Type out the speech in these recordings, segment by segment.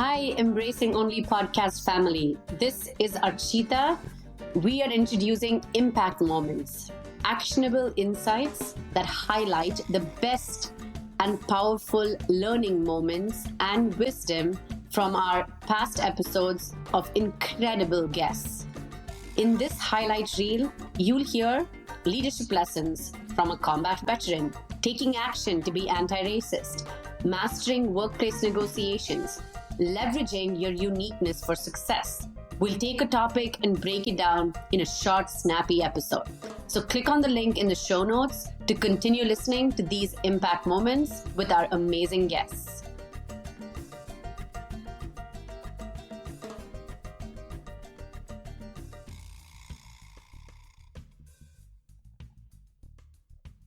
Hi, Embracing Only podcast family. This is Archita. We are introducing impact moments, actionable insights that highlight the best and powerful learning moments and wisdom from our past episodes of incredible guests. In this highlight reel, you'll hear leadership lessons from a combat veteran, taking action to be anti-racist, mastering workplace negotiations, leveraging your uniqueness for success. We'll take a topic and break it down in a short, snappy episode. So click on the link in the show notes to continue listening to these impact moments with our amazing guests.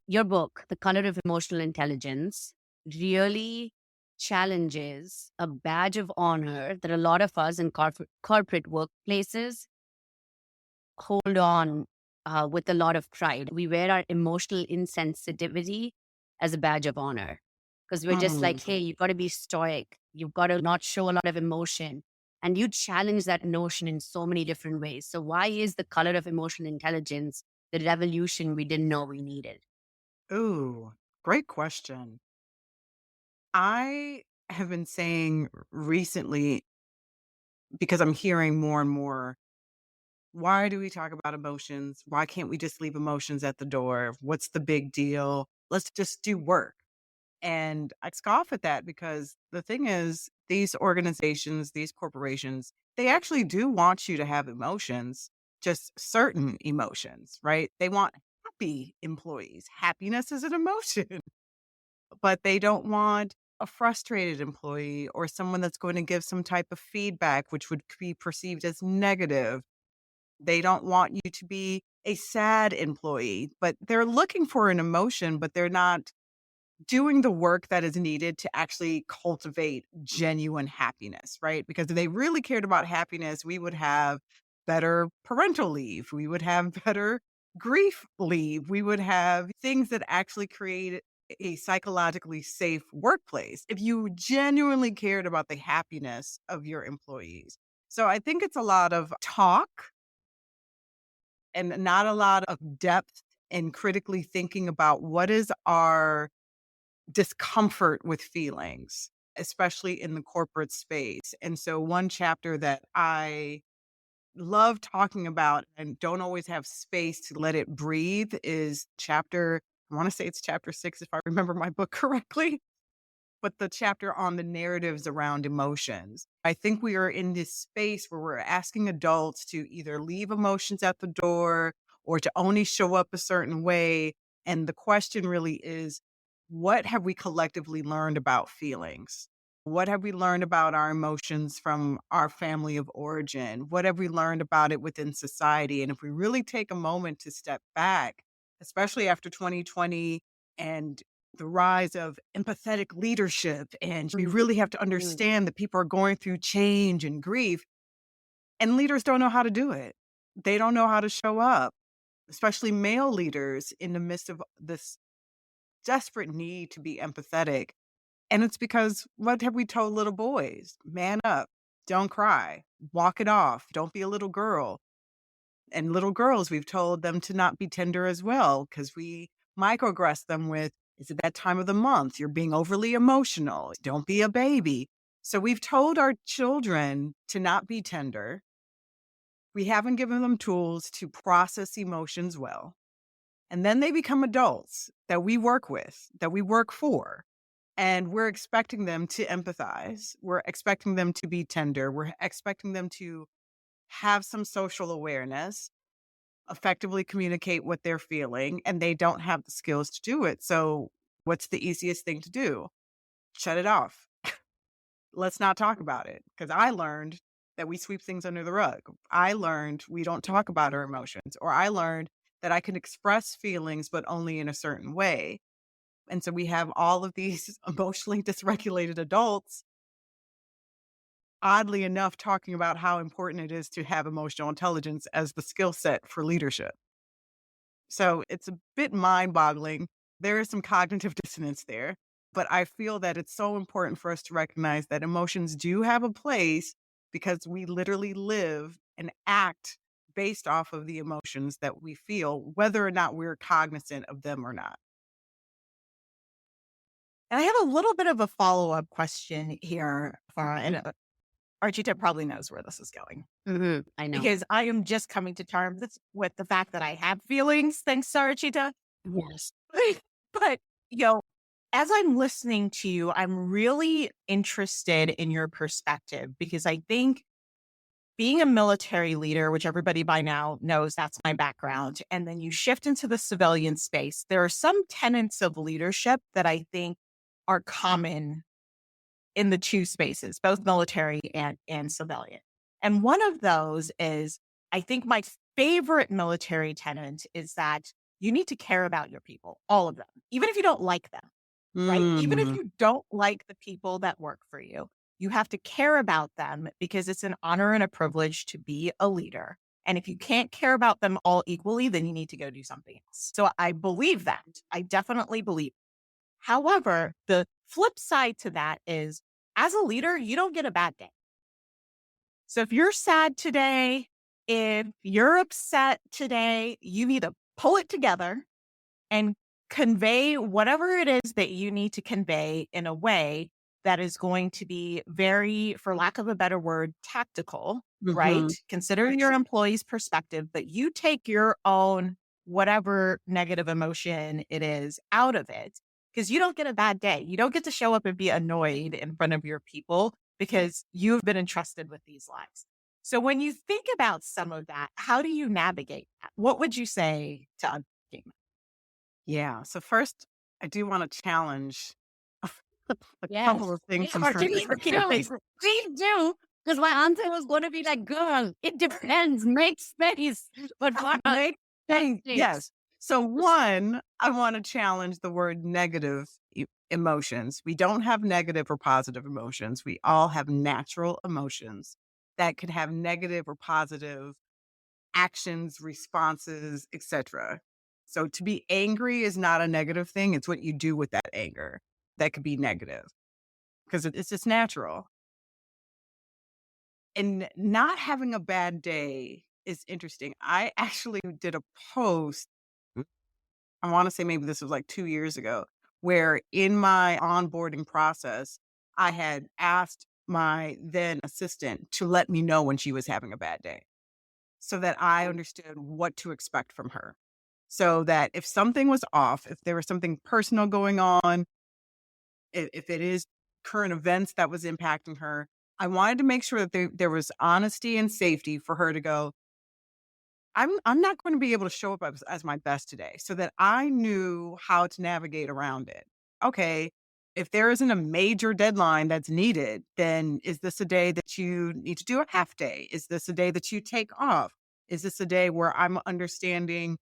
Your book, The Color of Emotional Intelligence, really challenges a badge of honor that a lot of us in corporate workplaces hold on with a lot of pride. We wear our emotional insensitivity as a badge of honor because we're just like, hey, you've got to be stoic. You've got to not show a lot of emotion. And you challenge that notion in so many different ways. So why is the color of emotional intelligence the revolution we didn't know we needed? Ooh, great question. I have been saying recently, because I'm hearing more and more, why do we talk about emotions? Why can't we just leave emotions at the door? What's the big deal? Let's just do work. And I scoff at that because the thing is, these organizations, these corporations, they actually do want you to have emotions, just certain emotions, right? They want happy employees. Happiness is an emotion. But they don't want a frustrated employee or someone that's going to give some type of feedback, which would be perceived as negative. They don't want you to be a sad employee, but they're looking for an emotion, but they're not doing the work that is needed to actually cultivate genuine happiness, right? Because if they really cared about happiness, we would have better parental leave. We would have better grief leave. We would have things that actually create a psychologically safe workplace if you genuinely cared about the happiness of your employees. So I think it's a lot of talk and not a lot of depth and critically thinking about what is our discomfort with feelings, especially in the corporate space. And so one chapter that I love talking about and don't always have space to let it breathe is I want to say it's chapter 6 if I remember my book correctly, but the chapter on the narratives around emotions. I think we are in this space where we're asking adults to either leave emotions at the door or to only show up a certain way. And the question really is, what have we collectively learned about feelings? What have we learned about our emotions from our family of origin? What have we learned about it within society? And if we really take a moment to step back, especially after 2020 and the rise of empathetic leadership, and we really have to understand that people are going through change and grief, and leaders don't know how to do it. They don't know how to show up, especially male leaders in the midst of this desperate need to be empathetic. And it's because what have we told little boys? Man up, don't cry, walk it off, don't be a little girl. And little girls, we've told them to not be tender as well because we microaggress them with, is it that time of the month? You're being overly emotional. Don't be a baby. So we've told our children to not be tender. We haven't given them tools to process emotions well. And then they become adults that we work with, that we work for. And we're expecting them to empathize. We're expecting them to be tender. We're expecting them to have some social awareness, effectively communicate what they're feeling, and they don't have the skills to do it. So, what's the easiest thing to do? Shut it off. Let's not talk about it. Because I learned that we sweep things under the rug. I learned we don't talk about our emotions, or I learned that I can express feelings, but only in a certain way. And so we have all of these emotionally dysregulated adults, oddly enough, talking about how important it is to have emotional intelligence as the skill set for leadership. So it's a bit mind boggling. There is some cognitive dissonance there. But I feel that it's so important for us to recognize that emotions do have a place because we literally live and act based off of the emotions that we feel, whether or not we're cognizant of them or not. And I have a little bit of a follow-up question here, Farah, and Archita probably knows where this is going I know. because I am just coming to terms with the fact that I have feelings, thanks to Archita. Yes. But, you know, as I'm listening to you, I'm really interested in your perspective because I think being a military leader, which everybody by now knows that's my background, and then you shift into the civilian space, there are some tenets of leadership that I think are common in the two spaces, both military and civilian. And one of those is, I think my favorite military tenet is that you need to care about your people, all of them, even if you don't like them, right? Even if Mm. you don't like the people that work for you have to care about them because it's an honor and a privilege to be a leader. And if you can't care about them all equally, then you need to go do something else. So I believe that. I definitely believe. However, the flip side to that is as a leader, you don't get a bad day. So if you're sad today, if you're upset today, you need to pull it together and convey whatever it is that you need to convey in a way that is going to be very, for lack of a better word, tactical, right? Mhm. Considering your employee's perspective, but you take your own whatever negative emotion it is out of it because you don't get a bad day. You don't get to show up and be annoyed in front of your people because you've been entrusted with these lives. So when you think about some of that, how do you navigate that? What would you say to unpacking that? Yeah. So first, I do want to challenge a Yes. couple of things Yes, from please do. Please do. Because my answer was going to be like, girl, it depends. Make space. But for us, Make space. yes. So one, I want to challenge the word negative emotions. We don't have negative or positive emotions. We all have natural emotions that can have negative or positive actions, responses, etc. So to be angry is not a negative thing. It's what you do with that anger that could be negative because it's just natural. And not having a bad day is interesting. I actually did a post, I want to say maybe this was like 2 years ago, where in my onboarding process, I had asked my then assistant to let me know when she was having a bad day so that I understood what to expect from her. So that if something was off, if there was something personal going on, if it is current events that was impacting her, I wanted to make sure that there was honesty and safety for her to go, I'm not going to be able to show up as my best today so that I knew how to navigate around it. Okay, if there isn't a major deadline that's needed, then is this a day that you need to do a half day? Is this a day that you take off? Is this a day where I'm understanding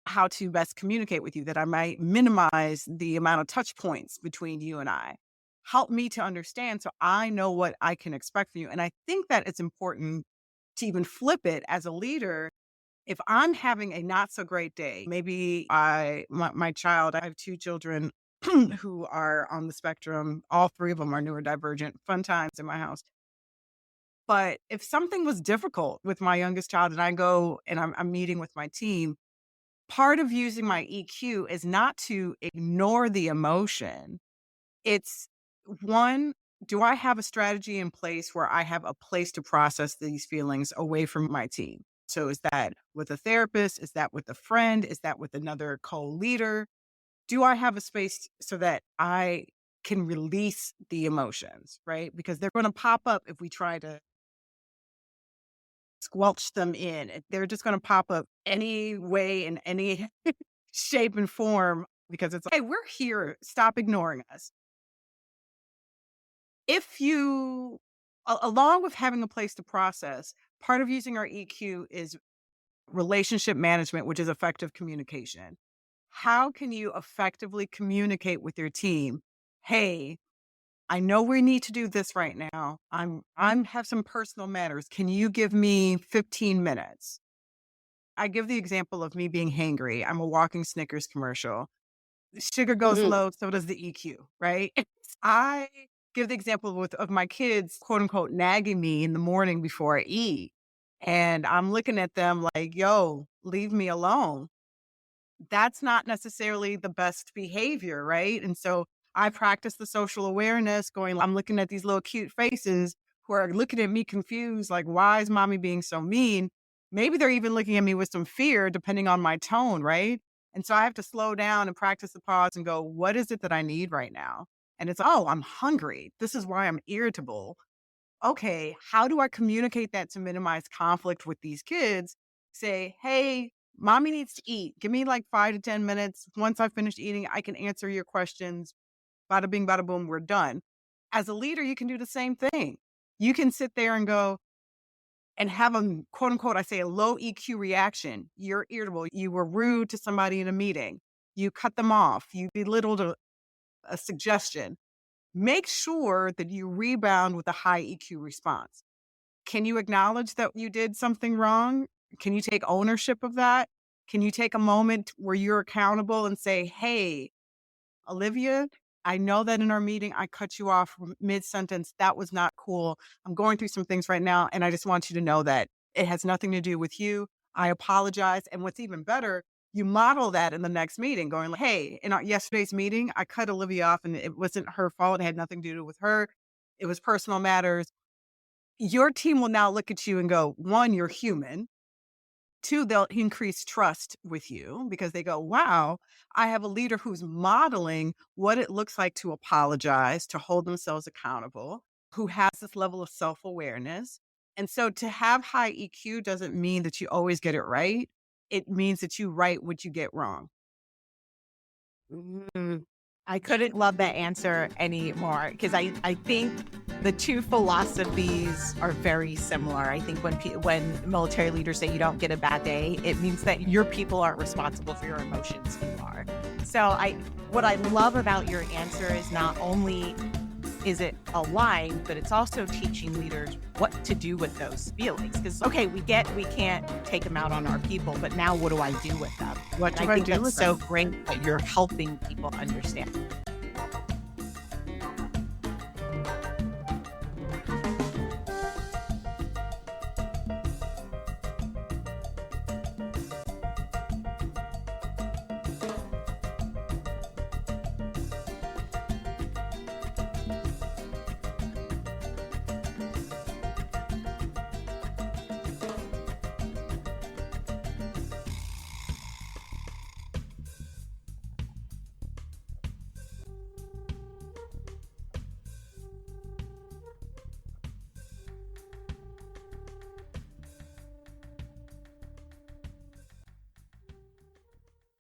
how to best communicate with you, that I might minimize the amount of touch points between you and I? Help me to understand so I know what I can expect from you. And I think that it's important to even flip it as a leader. If I'm having a not so great day, maybe my child, I have two children who are on the spectrum. All three of them are neurodivergent. Fun times in my house. But if something was difficult with my youngest child and I go and I'm meeting with my team, part of using my EQ is not to ignore the emotion. It's one, do I have a strategy in place where I have a place to process these feelings away from my team? So is that with a therapist? Is that with a friend? Is that with another co-leader? Do I have a space so that I can release the emotions, right? Because they're going to pop up if we try to squelch them in. They're just going to pop up any way in any shape and form because it's like, hey, we're here. Stop ignoring us. If you, along with having a place to process, part of using our EQ is relationship management, which is effective communication. How can you effectively communicate with your team? Hey, I know we need to do this right now. I'm have some personal matters. Can you give me 15 minutes? I give the example of me being hangry. I'm a walking Snickers commercial. Sugar goes Mhm. low, so does the EQ, right? I give the example of my kids, quote unquote, nagging me in the morning before I eat. And I'm looking at them like, yo, leave me alone. That's not necessarily the best behavior, right? And so I practice the social awareness going, I'm looking at these little cute faces who are looking at me confused, like, why is mommy being so mean? Maybe they're even looking at me with some fear, depending on my tone, right? And so I have to slow down and practice the pause and go, what is it that I need right now? And it's, oh, I'm hungry. This is why I'm irritable. Okay, how do I communicate that to minimize conflict with these kids? Say, hey, mommy needs to eat. Give me like 5 to 10 minutes. Once I finish eating, I can answer your questions. Bada bing, bada boom, we're done. As a leader, you can do the same thing. You can sit there and go and have a quote unquote, I say a low EQ reaction. You're irritable. You were rude to somebody in a meeting. You cut them off. You belittled a suggestion. Make sure that you rebound with a high EQ response. Can you acknowledge that you did something wrong? Can you take ownership of that? Can you take a moment where you're accountable and say, hey, Olivia, I know that in our meeting, I cut you off mid sentence. That was not cool. I'm going through some things right now. And I just want you to know that it has nothing to do with you. I apologize. And what's even better, you model that in the next meeting, going, like, hey, in our yesterday's meeting, I cut Olivia off and it wasn't her fault. It had nothing to do with her. It was personal matters. Your team will now look at you and go, one, you're human. Two, they'll increase trust with you because they go, wow, I have a leader who's modeling what it looks like to apologize, to hold themselves accountable, who has this level of self awareness. And so to have high EQ doesn't mean that you always get it right. It means that you right what you get wrong. Mm, I couldn't love that answer anymore because I think the two philosophies are very similar. I think when military leaders say you don't get a bad day, it means that your people aren't responsible for your emotions. You are. So what I love about your answer is not only is it aligned, but it's also teaching leaders what to do with those feelings. Because okay, we can't take them out on our people, but now what do I do with them? What do I I think do that's with so them? great that you're helping people understand.